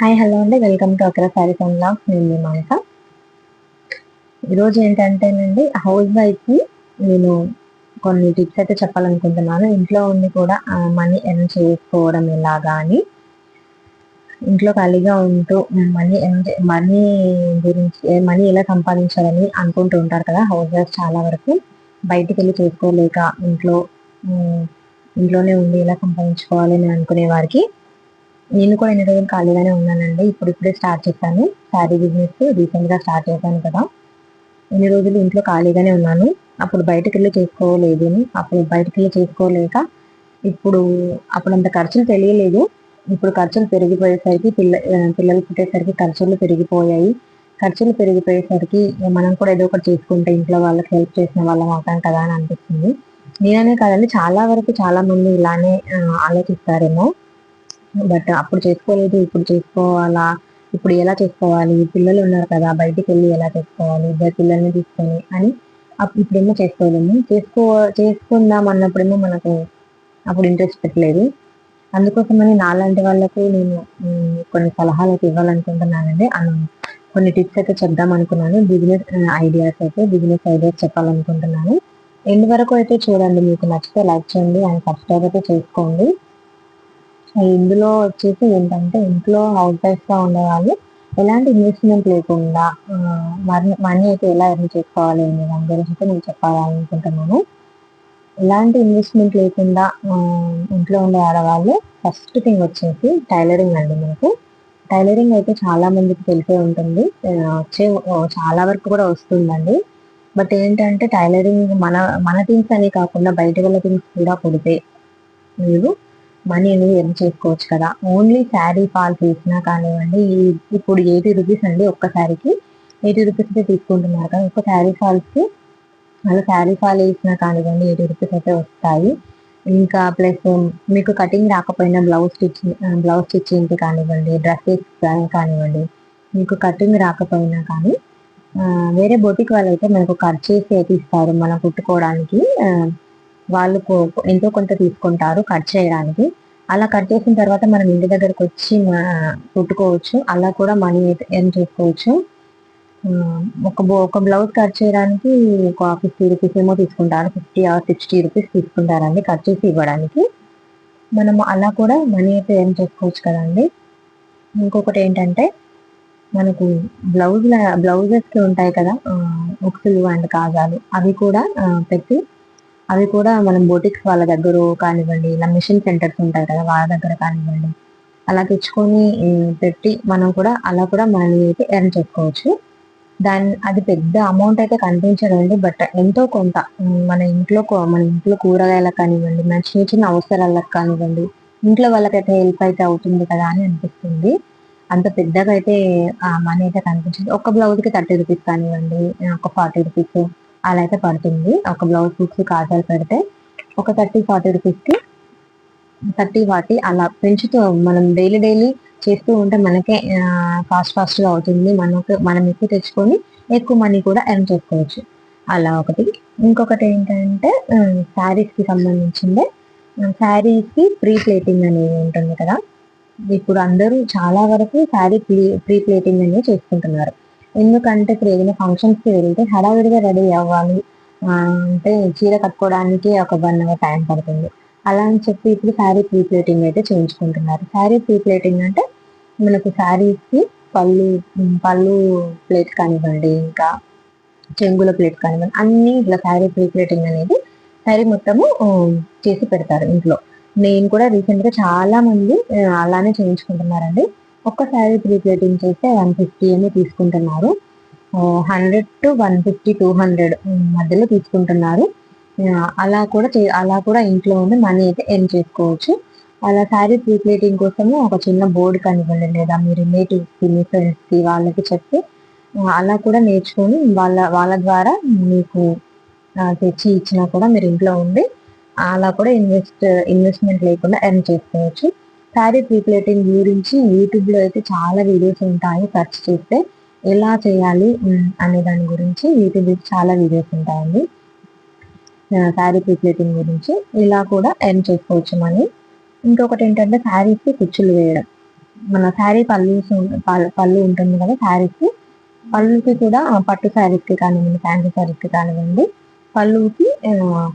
Hi hello అండి, welcome to అక్కడ saris and blogs. నేను మీ మానస. ఈరోజు ఏంటంటేనండి, హౌస్ వైఫ్కి నేను కొన్ని టిప్స్ అయితే చెప్పాలనుకుంటున్నాను. ఇంట్లో ఉండి కూడా మనీ ఎర్న్ చేసుకోవడం ఎలాగా అని. ఇంట్లో ఖాళీగా ఉంటూ మనీ గురించి మనీ ఎలా సంపాదించాలని అనుకుంటూ ఉంటారు కదా హౌస్ వైఫ్ చాలా వరకు. బయటికి వెళ్ళి చేసుకోలేక ఉమ్, ఇంట్లోనే ఉండి ఎలా సంపాదించుకోవాలి అని అనుకునే వారికి నేను కూడా ఎన్ని రోజులు ఖాళీగానే ఉన్నానండి. ఇప్పుడే స్టార్ట్ చేశాను శారీ బిజినెస్. రీసెంట్ గా స్టార్ట్ చేశాను కదా. ఎన్ని రోజులు ఇంట్లో ఖాళీగానే ఉన్నాను. అప్పుడు బయటకు వెళ్ళి చేసుకోలేదు. అప్పుడు బయటకు వెళ్ళి చేసుకోలేక ఇప్పుడు అప్పుడు అంత ఖర్చులు తెలియలేదు. ఇప్పుడు ఖర్చులు పెరిగిపోయేసరికి పిల్లలు పుట్టేసరికి ఖర్చులు పెరిగిపోయాయి. ఖర్చులు పెరిగిపోయేసరికి మనం కూడా ఏదో ఒకటి చేసుకుంటే ఇంట్లో వాళ్ళకి హెల్ప్ చేసిన వాళ్ళం అవుతాం కదా అని అనిపిస్తుంది. నేననే కాదండి, చాలా వరకు చాలా మంది ఇలానే ఆలోచిస్తారేమో. బట్ అప్పుడు చేసుకోలేదు, ఇప్పుడు చేసుకోవాలా, ఇప్పుడు ఎలా చేసుకోవాలి, పిల్లలు ఉన్నారు కదా బయటికి వెళ్ళి ఎలా చేసుకోవాలి, ఇద్దరు పిల్లల్ని తీసుకొని అని ఇప్పుడేమో చేసుకోలేము. చేసుకుందాం అన్నప్పుడేమో మనకు అప్పుడు ఇంట్రెస్ట్ పెట్టలేదు. అందుకోసమని నాలాంటి వాళ్ళకు నేను కొన్ని సలహాలు అయితే ఇవ్వాలనుకుంటున్నానండి. కొన్ని టిప్స్ అయితే చెప్దాం అనుకున్నాను. బిజినెస్ ఐడియాస్ చెప్పాలనుకుంటున్నాను. ఎండ్ వరకు అయితే చూడండి. మీకు నచ్చితే లైక్ చేయండి అండ్ సబ్స్క్రైబ్ అయితే చేసుకోండి. ఇందులో వచ్చేసి ఏంటంటే, ఇంట్లో హౌస్ వైఫ్ గా ఉండేవాళ్ళు ఎలాంటి ఇన్వెస్ట్మెంట్ లేకుండా మనీ అయితే ఎలా ఎర్న్ చేసుకోవాలి అనే దాని గురించి అయితే నేను చెప్పాలనుకుంటున్నాను. ఎలాంటి ఇన్వెస్ట్మెంట్ లేకుండా ఇంట్లో ఉండే ఆడవాళ్ళు ఫస్ట్ థింగ్ వచ్చేసి టైలరింగ్ అండి. మనకు టైలరింగ్ అయితే చాలా మందికి తెలిసే ఉంటుంది. చాలా వరకు కూడా వస్తుందండి. బట్ ఏంటంటే టైలరింగ్ మన మన థింగ్స్ అని కాకుండా బయట వాళ్ళ థింగ్స్ కూడా కుడితే మీరు మనీ అనేది ఎర్న్ చేసుకోవచ్చు కదా. ఓన్లీ శారీ ఫాల్స్ వేసినా కానివ్వండి, ఇప్పుడు 80 రూపీస్ అండి ఒక్క శారీకి. 80 రూపీస్ అయితే తీసుకుంటున్నారు కదా ఒక్క శారీ ఫాల్స్ కి. అలా శారీ ఫాల్ వేసినా కానివ్వండి 80 రూపీస్ అయితే వస్తాయి. ఇంకా ప్లస్ మీకు కటింగ్ రాకపోయినా బ్లౌజ్ స్టిచ్చింగ్ కానివ్వండి, డ్రెస్సెస్ కానివ్వండి, మీకు కటింగ్ రాకపోయినా కానీ వేరే బొటిక్ వాళ్ళు అయితే మనకు కట్ చేసి అయితే ఇస్తారు మనం కుట్టుకోవడానికి. వాళ్ళు ఎంతో కొంత తీసుకుంటారు కట్ చేయడానికి. అలా కట్ చేసిన తర్వాత మనం ఇంటి దగ్గరకు వచ్చి కుట్టుకోవచ్చు. అలా కూడా మనీ ఎర్న్ చేసుకోవచ్చు. ఒక బ్లౌజ్ కట్ చేయడానికి ఒక 50 రూపీస్ ఏమో తీసుకుంటారు. 50 ఆర్ 60 రూపీస్ తీసుకుంటారండి కట్ చేసి ఇవ్వడానికి. మనము అలా కూడా మనీ అయితే ఎర్న్ చేసుకోవచ్చు కదండి. ఇంకొకటి ఏంటంటే, మనకు బ్లౌజెస్ కి ఉంటాయి కదా ఉక్సులు అండ్ కాజాలు, అవి కూడా మనం బోటిక్స్ వాళ్ళ దగ్గర కానివ్వండి, ఇలా మిషన్ సెంటర్స్ ఉంటాయి కదా వాళ్ళ దగ్గర కానివ్వండి, అలా తెచ్చుకొని పెట్టి మనం కూడా అలా కూడా మనీ అయితే ఎర్న్ చేసుకోవచ్చు. అది పెద్ద అమౌంట్ అయితే కనిపించదండి. బట్ ఎంతో కొంత మన ఇంట్లో కూరగాయలకు కానివ్వండి, మన చిన్న చిన్న అవసరాలకు కానివ్వండి, ఇంట్లో వాళ్ళకైతే హెల్ప్ అయితే అవుతుంది కదా అని అనిపిస్తుంది. అంత పెద్దగా అయితే మనీ అయితే కనిపించదు. ఒక బ్లౌజ్ కి 30 రూపీస్ కానివ్వండి, ఒక 40 రూపీస్ అలా అయితే పడుతుంది. ఒక బ్లౌజ్ బుక్స్ కాజాలు పెడితే ఒక 30-40 రూపీస్ కి 30-40 అలా పెంచుతూ మనం డైలీ చేస్తూ ఉంటే మనకే ఫాస్ట్ గా అవుతుంది. మనం ఎక్కువ తెచ్చుకొని ఎక్కువ మనీ కూడా ఎర్న్ చేసుకోవచ్చు. అలా ఒకటి. ఇంకొకటి ఏంటంటే, శారీస్ కి సంబంధించిందే. శారీస్ కి ప్రీ ప్లేటింగ్ అనేది ఉంటుంది కదా. ఇప్పుడు అందరూ చాలా వరకు శారీ ప్రీ ప్లేటింగ్ అనేది చేసుకుంటున్నారు. ఎందుకంటే ఇప్పుడు ఏదైనా ఫంక్షన్స్ కి వెళ్తే హడావిడిగా రెడీ అవ్వాలి అంటే చీర కట్టుకోవడానికి ఒక 1 అవర్ టైం పడుతుంది. అలా అని చెప్పి ఇప్పుడు శారీ ప్రీ ప్లేటింగ్ అయితే చేయించుకుంటున్నారు. శారీ ప్రీ ప్లేటింగ్ అంటే మనకు శారీస్ కి పళ్ళు ప్లేట్ కానివ్వండి, ఇంకా చెంగుల ప్లేట్ కానివ్వండి, అన్ని ఇట్లా శారీ ప్రీ ప్లేటింగ్ అనేది శారీ మొత్తము చేసి పెడతారు ఇంట్లో. నేను కూడా రీసెంట్ గా చాలా మంది అలానే చేయించుకుంటున్నారండి. ఒక్క శారీ ప్రీ ప్లేటింగ్ చేస్తే 150 ఏమో తీసుకుంటున్నారు. 100 to 150, 200 మధ్యలో తీసుకుంటున్నారు. అలా కూడా ఇంట్లో ఉండి మనీ అయితే ఎర్న్ చేసుకోవచ్చు. అలా శారీ ప్రీ ప్లేటింగ్ కోసము ఒక చిన్న బోర్డు కానివ్వండి, లేదా మీ రిలేటివ్స్ కి, మీ ఫ్రెండ్స్ కి వాళ్ళకి చెప్పి అలా కూడా నేర్చుకొని వాళ్ళ ద్వారా మీకు తెచ్చి ఇచ్చినా కూడా మీరు ఇంట్లో ఉండి అలా కూడా ఇన్వెస్ట్మెంట్ లేకుండా ఎర్న్ చేసుకోవచ్చు. శారీ ప్రీ ప్లేటింగ్ గురించి యూట్యూబ్ లో అయితే చాలా వీడియోస్ ఉంటాయి. సెర్చ్ చేస్తే ఎలా చేయాలి అనే దాని గురించి యూట్యూబ్ చాలా వీడియోస్ ఉంటాయండి. శారీ ప్రీ ప్లేటింగ్ గురించి ఇలా కూడా ఎర్న్ చేసుకోవచ్చు మనీ. ఇంకొకటి ఏంటంటే శారీస్ కి కుచ్చులు వేయడం. మన శారీ పళ్ళు ఉంటుంది కదా శారీకి, పళ్ళుకి కూడా పట్టు శారీస్కి కానివ్వండి, ఫ్యాన్సీ శారీస్కి కానివ్వండి, పళ్ళుకి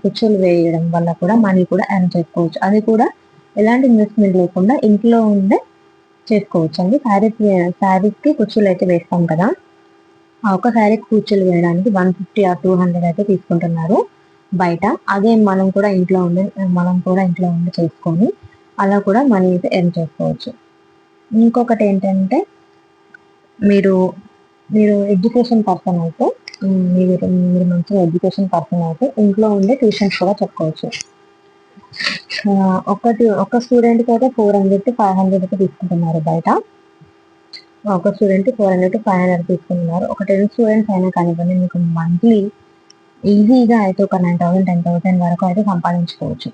కుచ్చులు వేయడం వల్ల కూడా మనీ కూడా ఎర్న్ చేసుకోవచ్చు. అది కూడా ఎలాంటి ఇన్వెస్ట్మెంట్ లేకుండా ఇంట్లో ఉండే చేసుకోవచ్చు అండి. శారీస్కి కుచ్చులు అయితే వేస్తాం కదా, ఆ ఒక శారీకి కుచ్చులు వేయడానికి 150 ఆర్ 200 అయితే తీసుకుంటున్నారు బయట. అదే మనం కూడా ఇంట్లో ఉండి చేసుకొని అలా కూడా మనీ అయితే ఎర్న్ చేసుకోవచ్చు. ఇంకొకటి ఏంటంటే, మీరు మీరు ఎడ్యుకేషన్ పర్సన్ అయితే మీరు మీరు మంచిగా ఎడ్యుకేషన్ పర్సన్ అయితే ఇంట్లో ఉండే ట్యూషన్స్ కూడా చెప్పుకోవచ్చు. ఒక స్టూడెంట్కి అయితే 400 to 500 అయితే తీసుకుంటున్నారు బయట. ఒక స్టూడెంట్ 400 to 500 తీసుకుంటున్నారు. ఒక 10 స్టూడెంట్స్ అయినా కానివ్వండి, మీకు మంత్లీ ఈజీగా అయితే ఒక 9,000 10,000 వరకు అయితే సంపాదించుకోవచ్చు.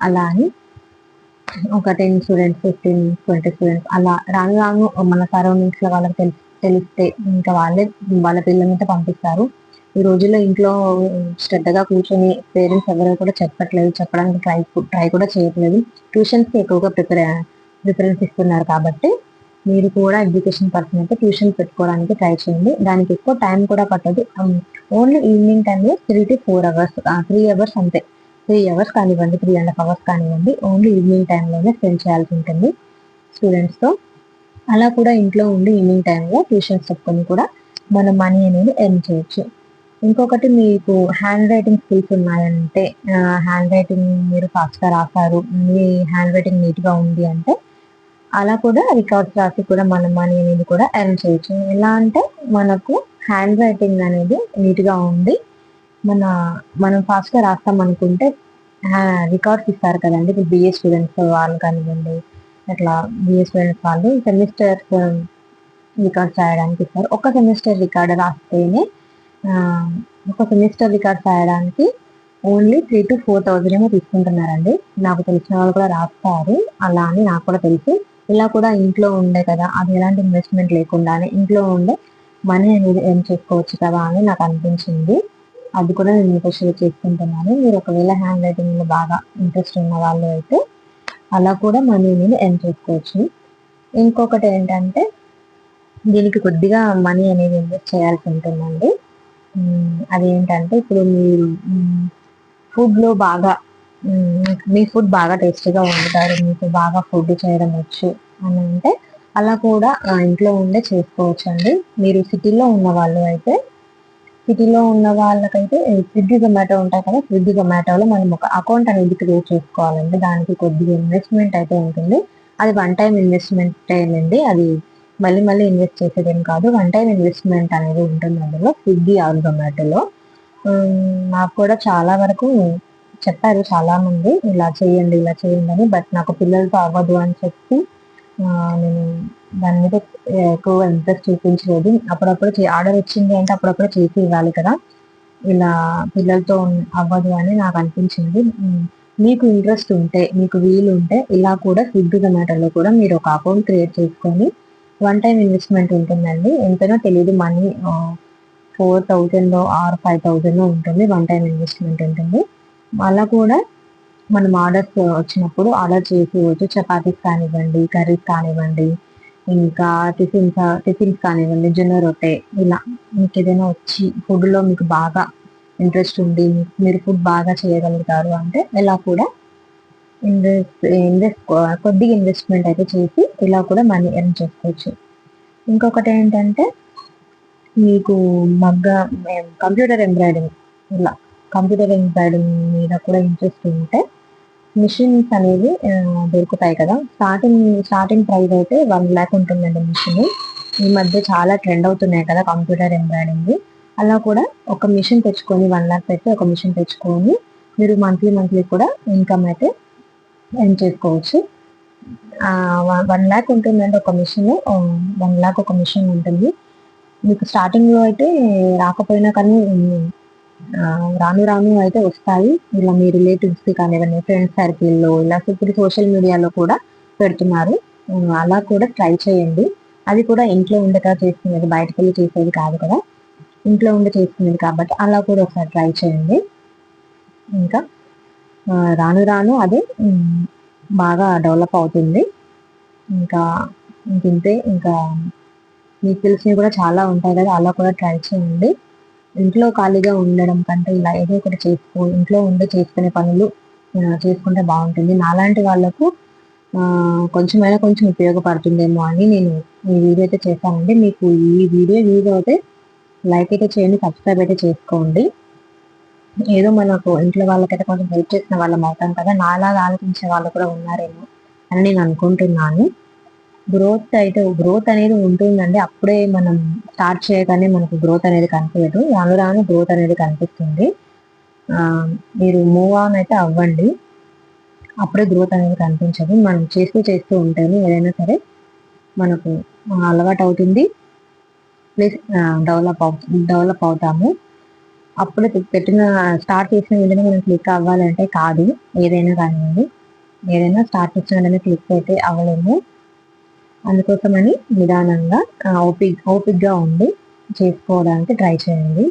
అలా అని ఒక 10 స్టూడెంట్స్, 15, 20 స్టూడెంట్స్ అలా రాను రాను మన సరౌండింగ్స్ లో వాళ్ళకి తెలిస్తే ఇంకా వాళ్ళ పిల్లలతో పంపిస్తారు. ఈ రోజుల్లో ఇంట్లో శ్రద్ధగా కూర్చొని పేరెంట్స్ ఎవరు కూడా చెప్పడానికి ట్రై కూడా చేయట్లేదు. ట్యూషన్స్ కి ఎక్కువగా ప్రిఫరెన్స్ ఇస్తున్నారు కాబట్టి మీరు కూడా ఎడ్యుకేషన్ పర్సన్ అయితే ట్యూషన్ పెట్టుకోవడానికి ట్రై చేయండి. దానికి ఎక్కువ టైం కూడా పట్టదు. ఓన్లీ ఈవినింగ్ టైంలో 3 to 4 అవర్స్, 3 అవర్స్ అంతే. 3 అవర్స్ కానివ్వండి, 3.5 అవర్స్ కానివ్వండి, ఓన్లీ ఈవినింగ్ టైంలోనే స్పెండ్ చేయాల్సి ఉంటుంది స్టూడెంట్స్తో. అలా కూడా ఇంట్లో ఉండి ఈవినింగ్ టైంలో ట్యూషన్స్ చెప్పుకొని కూడా మన మనీ అనేది ఎర్న్ చేయొచ్చు. ఇంకొకటి, మీకు హ్యాండ్ రైటింగ్ స్కిల్స్ ఉన్నాయంటే, హ్యాండ్ రైటింగ్ మీరు ఫాస్ట్గా రాస్తారు, మీ హ్యాండ్ రైటింగ్ నీట్గా ఉంది అంటే అలా కూడా రికార్డ్స్ రాసి కూడా మన మనీ అనేది కూడా ఎర్న్ చేయొచ్చు. ఎలా అంటే, మనకు హ్యాండ్ రైటింగ్ అనేది నీట్గా ఉండి మనం ఫాస్ట్గా రాస్తాం అనుకుంటే రికార్డ్స్ ఇస్తారు కదండి. ఇప్పుడు బిఏ స్టూడెంట్స్ వాళ్ళు కానివ్వండి, అట్లా బిఏ స్టూడెంట్స్ వాళ్ళు సెమిస్టర్స్ రికార్డ్స్ రాయడానికి ఇస్తారు. ఒక సెమిస్టర్ రికార్డ్ రాస్తేనే ఒక సెమిస్టర్ రికార్డ్స్ రాయడానికి ఓన్లీ 3 to 4,000 ఏమో తీసుకుంటున్నారండి. నాకు తెలిసిన వాళ్ళు కూడా రాస్తారు, అలా అని నాకు కూడా తెలుసు. ఇలా కూడా ఇంట్లో ఉండే కదా, అది ఎలాంటి ఇన్వెస్ట్మెంట్ లేకుండానే ఇంట్లో ఉండే మనీ అనేది ఎర్న్ చేసుకోవచ్చు కదా అని నాకు అనిపించింది. అది కూడా నేను మీతో షేర్ చేసుకుంటున్నాను. మీరు ఒకవేళ హ్యాండ్ రైటింగ్ లో బాగా ఇంట్రెస్ట్ ఉన్న వాళ్ళు అయితే అలా కూడా మనీ అనేది ఎర్న్ చేసుకోవచ్చు. ఇంకొకటి ఏంటంటే, దీనికి కొద్దిగా మనీ అనేది ఇన్వెస్ట్ చేయాల్సి ఉంటుందండి. అదేంటంటే, ఇప్పుడు మీరు ఫుడ్లో బాగా మీ ఫుడ్ బాగా టేస్టీగా వండుతారు, మీకు బాగా ఫుడ్ చేయడం వచ్చు అని అంటే అలా కూడా ఇంట్లో ఉండే చేసుకోవచ్చు అండి. మీరు సిటీలో ఉన్న వాళ్ళు అయితే, సిటీలో ఉన్న వాళ్ళకైతే స్విగ్గీ జొమాటో ఉంటాయి కదా, స్విగ్గీ జొమాటోలో మనం ఒక అకౌంట్ అనేది క్రియేట్ చేసుకోవాలండి. దానికి కొద్దిగా ఇన్వెస్ట్మెంట్ అయితే ఉంటుంది. అది వన్ టైం ఇన్వెస్ట్మెంట్ ఏనండి, అది మళ్ళీ మళ్ళీ ఇన్వెస్ట్ చేసేదేం కాదు. వన్ టైం ఇన్వెస్ట్మెంట్ అనేది ఉంటుంది అందులో, స్విగ్గీ ఆర్ జొమాటోలో. నాకు కూడా చాలా వరకు చెప్పారు చాలా మంది, ఇలా చేయండి ఇలా చేయండి అని. బట్ నాకు పిల్లలతో అవ్వదు అని చెప్పి నేను దాని మీద ఎక్కువగా ఇంట్రెస్ట్ చూపించలేదు. అప్పుడప్పుడు ఆర్డర్ వచ్చింది అంటే అప్పుడప్పుడు చేసి ఇవ్వాలి కదా, ఇలా పిల్లలతో అవ్వదు అని నాకు అనిపించింది. మీకు ఇంట్రెస్ట్ ఉంటే, మీకు వీలు ఉంటే ఇలా కూడా స్విగ్గీ జొమాటోలో కూడా మీరు ఒక అకౌంట్ క్రియేట్ చేసుకొని వన్ టైం ఇన్వెస్ట్మెంట్ ఉంటుందండి. ఎంతనో తెలియదు, మనీ 4,000 ఆర్ 5,000 ఉంటుంది, వన్ టైం ఇన్వెస్ట్మెంట్ ఉంటుంది. అలా కూడా మనం ఆర్డర్స్ వచ్చినప్పుడు ఆర్డర్ చేసి వచ్చు. చపాతీస్ కానివ్వండి, కర్రీస్ కానివ్వండి, ఇంకా టిఫిన్స్ కానివ్వండి, జొన్న రొట్టె, ఇలా మీకు ఏదైనా వచ్చి ఫుడ్లో మీకు బాగా ఇంట్రెస్ట్ ఉంది, మీరు ఫుడ్ బాగా చేయగలుగుతారు అంటే ఇలా కూడా కొద్దిగా ఇన్వెస్ట్మెంట్ అయితే చేసి ఇలా కూడా మనీ ఎర్న్ చేసుకోవచ్చు. ఇంకొకటి ఏంటంటే, మీకు కంప్యూటర్ ఎంబ్రాయిడింగ్, ఇలా కంప్యూటర్ ఎంబ్రాయిడింగ్ మీద కూడా ఇంట్రెస్ట్ ఉంటే మిషన్స్ అనేవి దొరుకుతాయి కదా. స్టార్టింగ్ ప్రైస్ అయితే 1 lakh ఉంటుందండి మిషన్. ఈ మధ్య చాలా ట్రెండ్ అవుతున్నాయి కదా కంప్యూటర్ ఎంబ్రాయిడింగ్. అలా కూడా ఒక మిషన్ తెచ్చుకొని 1 lakh పెట్టి ఒక మిషన్ తెచ్చుకొని మీరు మంత్లీ కూడా ఇన్కమ్ అయితే ఎర్న్ చేసుకోవచ్చు. 1 lakh ఉంటుందండి ఒక మిషన్, 1 lakh ఒక మిషన్ ఉంటుంది. మీకు స్టార్టింగ్ లో అయితే రాకపోయినా కానీ రాను రాను అయితే వస్తాయి. ఇలా మీ రిలేటివ్స్ కి కానివ్వండి, ఫ్రెండ్స్ సర్కిల్లో, ఇలా ఇప్పుడు సోషల్ మీడియాలో కూడా పెడుతున్నారు. అలా కూడా ట్రై చేయండి. అది కూడా ఇంట్లో ఉండగా చేసుకునేది, బయటకు వెళ్ళి చేసేది కాదు కదా, ఇంట్లో ఉండి చేసుకునేది కాబట్టి అలా కూడా ఒకసారి ట్రై చేయండి. ఇంకా రాను రాను అది బాగా డెవలప్ అవుతుంది. ఇంకా ఇంతే. ఇంకా మీకు తెలిసినవి కూడా చాలా ఉంటాయి కదా, అలా కూడా ట్రై చేయండి. ఇంట్లో ఖాళీగా ఉండడం కంటే ఇలా ఏదో ఒకటి ఇంట్లో ఉండి చేసుకునే పనులు చేసుకుంటే బాగుంటుంది. నాలాంటి వాళ్ళకు కొంచెమైనా కొంచెం ఉపయోగపడుతుందేమో అని నేను ఈ వీడియో అయితే చేశానండి. మీకు ఈ వీడియో యూజ్ అవుతే లైక్ అయితే చేయండి, సబ్స్క్రైబ్ అయితే చేసుకోండి. ఏదో మనకు ఇంట్లో వాళ్ళకైతే కొంచెం హెల్ప్ చేసిన వాళ్ళం అవుతాం కదా, నాలాగా ఆలోచించే వాళ్ళు కూడా ఉన్నారేమో అని నేను అనుకుంటున్నాను. గ్రోత్ అనేది ఉంటుందండి. అప్పుడే మనం స్టార్ట్ చేయగానే మనకు గ్రోత్ అనేది కనిపించదు, రాను రాను గ్రోత్ అనేది కనిపిస్తుంది. మీరు మూవ్ ఆన్ అయితే అవ్వండి, అప్పుడే గ్రోత్ అనేది కనిపించదు. మనం చేస్తూ చేస్తూ ఉంటేనే ఏదైనా సరే మనకు అలవాటు అవుతుంది, ప్లస్ డెవలప్ అవుతాము. అప్పుడు స్టార్ట్ చేసిన వెంటనే మనం క్లిక్ అవ్వాలంటే కాదు. ఏదైనా కానివ్వండి, ఏదైనా స్టార్ట్ చేసిన వెంటనే క్లిక్ అయితే అవ్వలేము. అందుకోసమని నిదానంగా ఓపిక్గా ఉండి చేసుకోవడానికి ట్రై చేయండి.